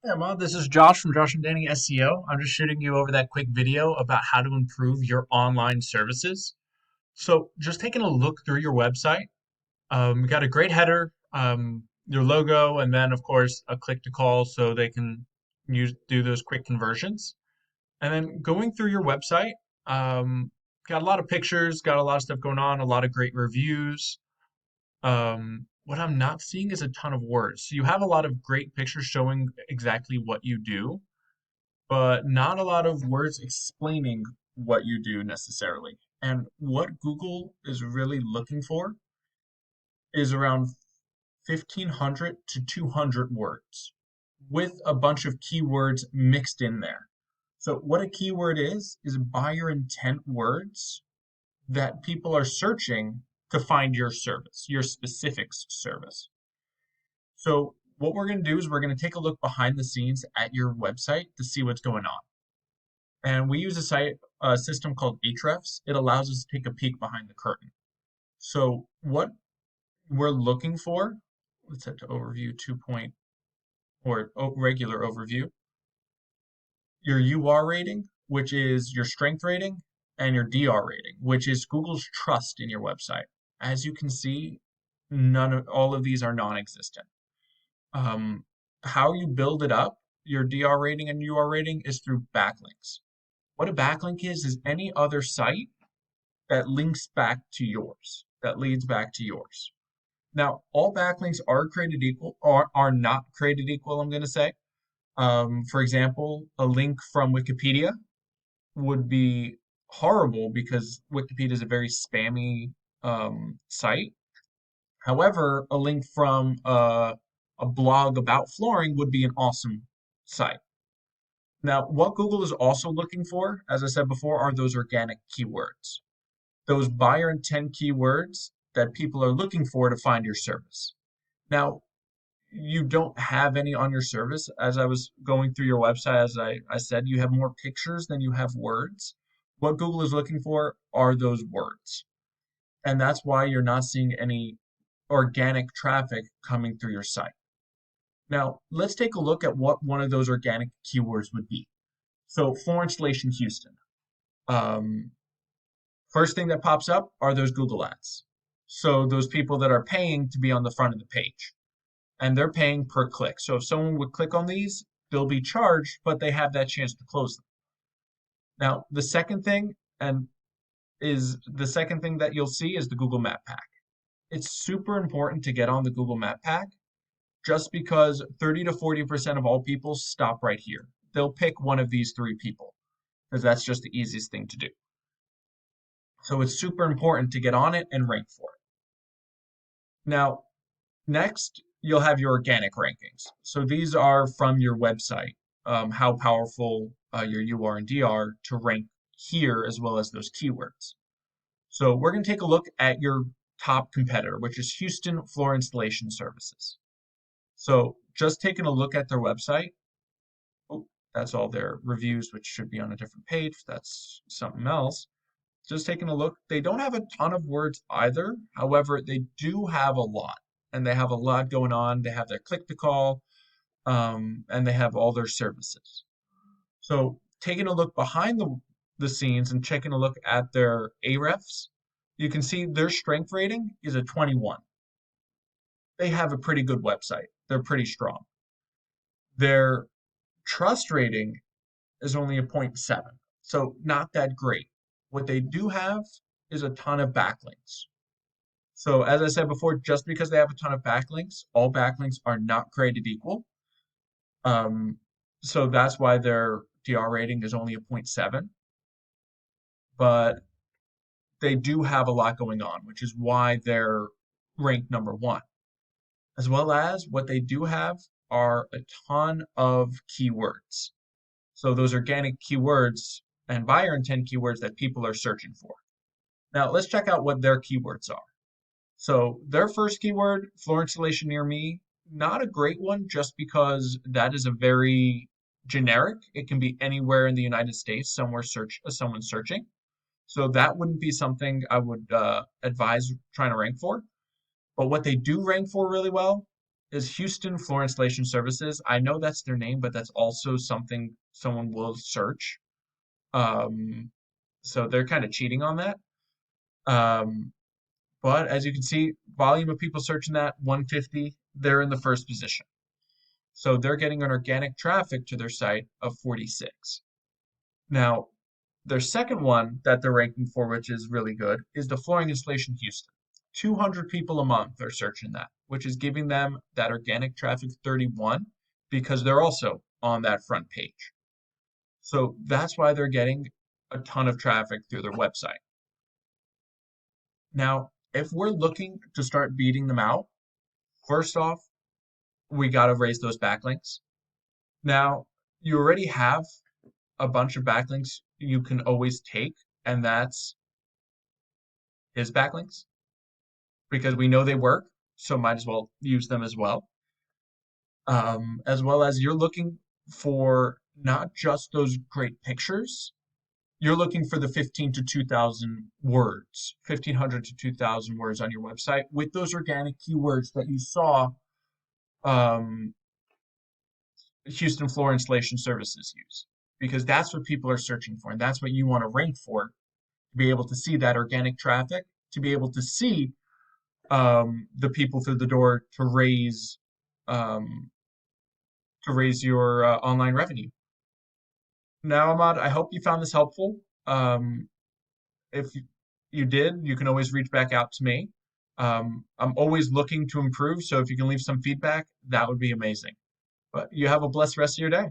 Yeah, Mo, this is Josh from Josh and Danny SEO. I'm just shooting you over that quick video about how to improve your online services. So, just taking a look through your website, we got a great header, your logo, and then, of course, a click to call so they can do those quick conversions. And then going through your website, got a lot of pictures, got a lot of stuff going on, a lot of great reviews. What I'm not seeing is a ton of words. So, you have a lot of great pictures showing exactly what you do, but not a lot of words explaining what you do necessarily. And what Google is really looking for is around 1,500 to 200 words with a bunch of keywords mixed in there. So, what a keyword is buyer intent words that people are searching to find your service, your specific service. So, what we're going to do is we're going to take a look behind the scenes at your website to see what's going on. And we use a system called Ahrefs. It allows us to take a peek behind the curtain. So what we're looking for, let's head to overview 2 point or regular overview, your UR rating, which is your strength rating, and your DR rating, which is Google's trust in your website. As you can see, none of all of these are non-existent. Um, how you build it up, your DR rating and UR rating, is through backlinks. What a backlink is any other site that links back to yours, that leads back to yours. Now, all backlinks are created equal, or are not created equal, I'm going to say. For example, a link from Wikipedia would be horrible because Wikipedia is a very spammy site. However, a link from a blog about flooring would be an awesome site. Now, what Google is also looking for, as I said before, are those organic keywords, those buyer intent keywords that people are looking for to find your service. Now, you don't have any on your service. As I was going through your website, as I said, you have more pictures than you have words. What Google is looking for are those words. And that's why you're not seeing any organic traffic coming through your site. Now, let's take a look at what one of those organic keywords would be. So, floor installation Houston. Um, First thing that pops up are those Google ads. So those people that are paying to be on the front of the page, and they're paying per click. So if someone would click on these, they'll be charged, but they have that chance to close them. Now, the second thing that you'll see is the Google Map Pack. It's super important to get on the Google Map Pack just because 30 to 40% of all people stop right here. They'll pick one of these three people because that's just the easiest thing to do. So it's super important to get on it and rank for it. Now, next, you'll have your organic rankings. So these are from your website, how powerful your UR and DR to rank here as well as those keywords. So we're going to take a look at your top competitor, which is Houston Floor Installation Services. So just taking a look at their website, oh, that's all their reviews, which should be on a different page. That's something else. Just taking a look, they don't have a ton of words either. However, they do have a lot, and they have a lot going on. They have their click to call, and they have all their services. So taking a look behind the scenes and taking a look at their Ahrefs, you can see their strength rating is a 21. They have a pretty good website. They're pretty strong. Their trust rating is only a point 0.7, so not that great. What they do have is a ton of backlinks. So as I said before, just because they have a ton of backlinks, all backlinks are not created equal. Um, so that's why their DR rating is only a point 0.7, but they do have a lot going on, which is why they're ranked number one. As well as what they do have are a ton of keywords. So those organic keywords and buyer intent keywords that people are searching for. Now let's check out what their keywords are. So their first keyword, floor installation near me, not a great one just because that is a very generic. It can be anywhere in the United States, someone's searching. So that wouldn't be something I would advise trying to rank for. But what they do rank for really well is Houston Floor Installation Services. I know that's their name, but that's also something someone will search. Um, so they're kind of cheating on that. Um, but as you can see, volume of people searching that 150, they're in the first position. So they're getting an organic traffic to their site of 46. Now, their second one that they're ranking for, which is really good, is the Flooring Installation Houston. 200 people a month are searching that, which is giving them that organic traffic 31 because they're also on that front page. So that's why they're getting a ton of traffic through their website. Now, if we're looking to start beating them out, first off, we got to raise those backlinks. Now, you already have a bunch of backlinks you can always take, and that's his backlinks because we know they work, so might as well use them as well. As well as you're looking for not just those great pictures, you're looking for the 15 to 2,000 words, 1,500 to 2,000 words on your website with those organic keywords that you saw um, Houston Floor Installation Services use. Because that's what people are searching for, and that's what you want to rank for to be able to see that organic traffic, to be able to see the people through the door um, to raise your online revenue. Now, Ahmad, I hope you found this helpful. If you did, you can always reach back out to me. I'm always looking to improve, so if you can leave some feedback, that would be amazing. But you have a blessed rest of your day.